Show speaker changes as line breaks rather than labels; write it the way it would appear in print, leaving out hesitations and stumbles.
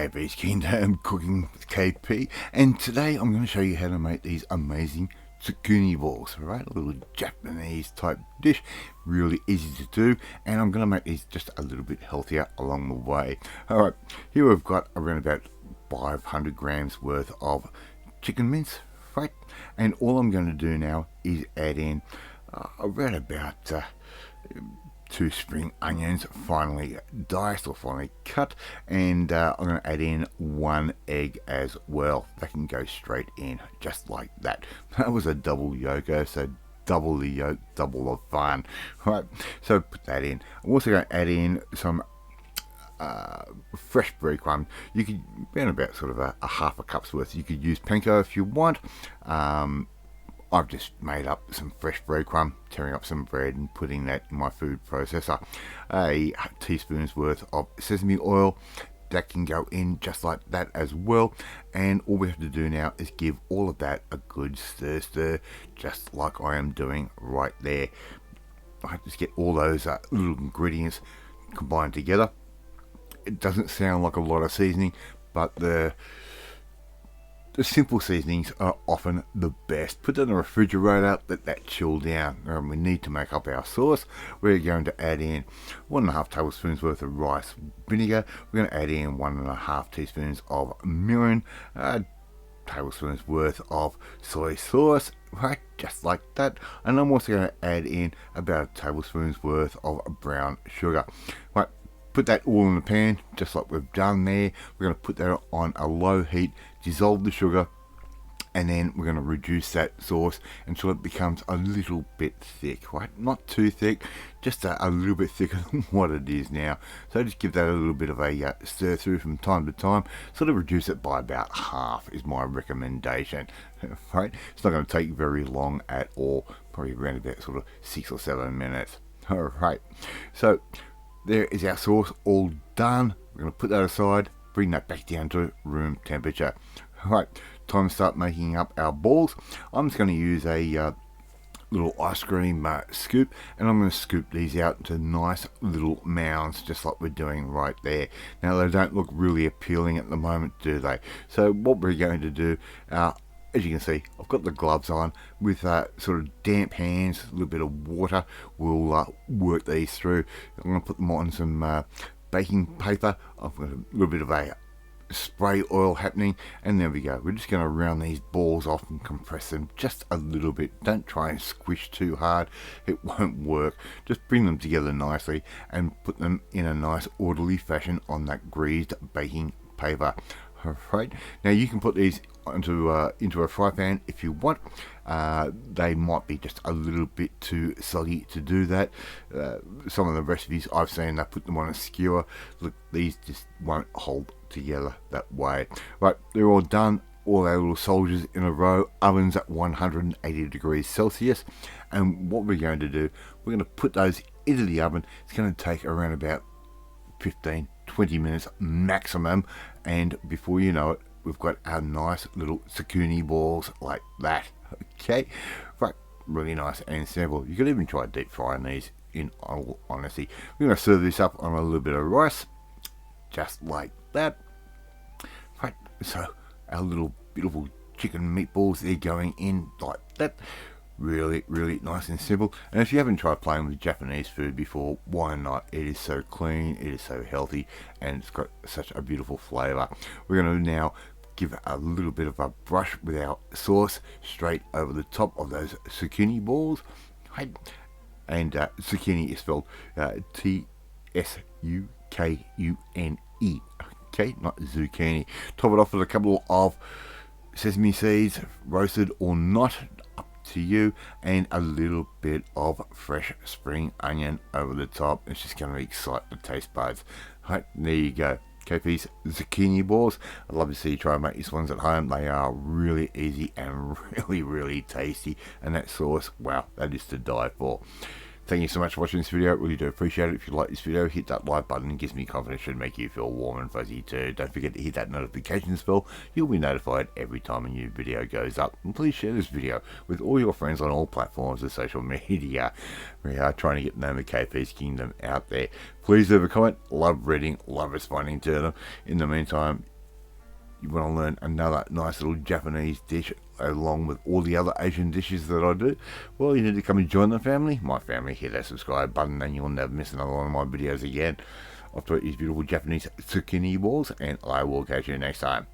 KP's Kingdom, cooking with KP, and today I'm going to show you how to make these amazing Tsukune balls, right? A little Japanese type dish, really easy to do, and I'm going to make these just a little bit healthier along the way. Alright, here we've got around about 500 grams worth of chicken mince, right? And all I'm going to do now is add in around about 2 spring onions, finely diced or finely cut, and I'm going to add in 1 egg as well. That can go straight in just like that. That was a double yolko, so double the yolk, double the fun. Right, so put that in. I'm also going to add in some fresh breadcrumb. You could around about sort of a half a cup's worth. You could use panko if you want. I've just made up some fresh breadcrumb, tearing up some bread and putting that in my food processor. A teaspoon's worth of sesame oil, that can go in just like that as well. And all we have to do now is give all of that a good stir, just like I am doing right there. I just get all those little ingredients combined together. It doesn't sound like a lot of seasoning, but the simple seasonings are often the best. Put that in the refrigerator, let that chill down. We need to make up our sauce. We're going to add in 1.5 tablespoons worth of rice vinegar. We're going to add in 1.5 teaspoons of mirin, tablespoons worth of soy sauce, right, just like that. And I'm also going to add in about a tablespoon's worth of brown sugar. Right, put that all in the pan, just like we've done there. We're going to put that on a low heat, dissolve the sugar, and then we're going to reduce that sauce until it becomes a little bit thick, right? Not too thick, just a little bit thicker than what it is now. So just give that a little bit of a stir through from time to time. Sort of reduce it by about half is my recommendation, right? It's not going to take very long at all, probably around about sort of 6 or 7 minutes. All right, so there is our sauce all done. We're going to put that aside, bring that back down to room temperature. Alright, time to start making up our balls. I'm just going to use a little ice cream scoop, and I'm going to scoop these out into nice little mounds, just like we're doing right there. Now, they don't look really appealing at the moment, do they? So what we're going to do, as you can see, I've got the gloves on with sort of damp hands, a little bit of water. We'll work these through. I'm going to put them on some baking paper. I've got a little bit of a spray oil happening, and there we go. We're just going to round these balls off and compress them just a little bit. Don't try and squish too hard, it won't work. Just bring them together nicely and put them in a nice orderly fashion on that greased baking paper. Alright, now you can put these into a fry pan if you want. They might be just a little bit too soggy to do that. Some of the recipes I've seen, they put them on a skewer. Look, these just won't hold together that way. Right, they're all done. All our little soldiers in a row. Ovens at 180 degrees Celsius. And what we're going to do, we're going to put those into the oven. It's going to take around about 15-20 minutes maximum, and before you know it, we've got our nice little Tsukune balls like that. Okay, right, really nice and simple. You could even try deep frying these, in all honesty. We're going to serve this up on a little bit of rice, just like that. Right, so our little beautiful chicken meatballs, they're going in like that. Really, really nice and simple. And if you haven't tried playing with Japanese food before, why not? It is so clean, it is so healthy, and it's got such a beautiful flavour. We're going to now give a little bit of a brush with our sauce straight over the top of those Tsukune balls. Right? And zucchini is spelled T-S-U-K-U-N-E. Okay, not zucchini. Top it off with a couple of sesame seeds, roasted or not, to you, and a little bit of fresh spring onion over the top. It's just going to excite the taste buds. Right, there you go. KP's Tsukune balls. I'd love to see you try and make these ones at home. They are really easy and really, really tasty. And that sauce, wow, that is to die for. Thank you so much for watching this video. I really do appreciate it. If you like this video, hit that like button. It gives me confidence, should make you feel warm and fuzzy too. Don't forget to hit that notifications bell. You'll be notified every time a new video goes up. And please share this video with all your friends on all platforms of social media. We are trying to get the name of KP's Kingdom out there. Please leave a comment. Love reading, love responding to them. In the meantime, you want to learn another nice little Japanese dish along with all the other Asian dishes that I do, well, you need to come and join the family. My family, hit that subscribe button and you'll never miss another one of my videos again. I've taught these beautiful Japanese Tsukune balls, and I will catch you next time.